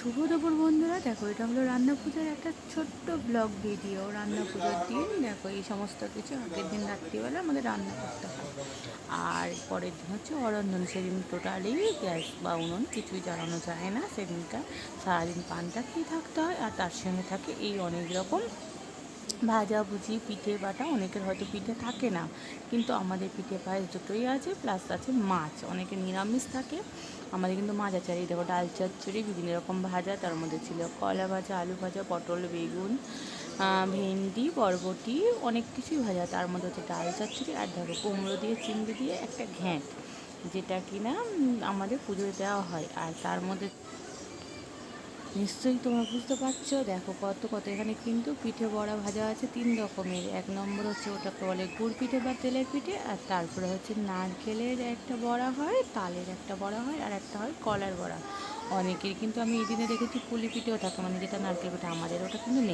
শুভ দুপুর বন্ধুরা, দেখো এটা হলো রান্না পুজোর একটা ছোট্ট ব্লগ ভিডিও। রান্না পুজোর দিন দেখো এই সমস্ত কিছু আগের দিন রাত্রিবেলা আমাদের রান্না করতে হয়। আর পরের দিন হচ্ছে অরন্ধন, সেদিন টোটালি গ্যাস বা উনুন কিছুই জ্বালানো যায় না। সেদিনকার সারাদিন পান্তা খেয়ে থাকতে হয়। আর তার সঙ্গে থাকে এই অনেক রকম ভাজাভুজি, পিঠে বাটা। অনেকের হয়তো পিঠে থাকে না, কিন্তু আমাদের পিঠে পায়েস দুটোই আছে, প্লাস আছে মাছ। অনেকে নিরামিষ থাকে, আমাদের কিন্তু মাছ আছে। আর এই দেখো ডাল চচ্চড়ি, বিভিন্ন রকম ভাজা, তার মধ্যে ছিল কলা ভাজা, আলু ভাজা, পটল, বেগুন, ভেন্ডি, বরবটি, অনেক কিছুই ভাজা। তার মধ্যে হচ্ছে ডাল চচ্চড়ি, আর দেখো কুমড়ো দিয়ে চিংড়ি দিয়ে একটা ঘ্যাঁট, যেটা কিনা আমাদের পুজোয় দেওয়া হয়। আর তার মধ্যে নিশ্চয়ই তোমরা বুঝতে পারছো, দেখো কত কত এখানে কিন্তু পিঠে বড়া ভাজা আছে 3 রকমের। 1 নম্বর হচ্ছে ওটাকে বলে গুড় পিঠে বা তেলের পিঠে, আর তারপরে হচ্ছে নারকেলের একটা বড়া হয়, তালের একটা বড়া হয়, আর একটা হয় কলার বড়া। অনেকের কিন্তু আমি এই দিনে দেখেছি পুলি পিঠেও থাকে, মানে যেটা নারকেল পিঠে, আমাদের ওটা কিন্তু নেই।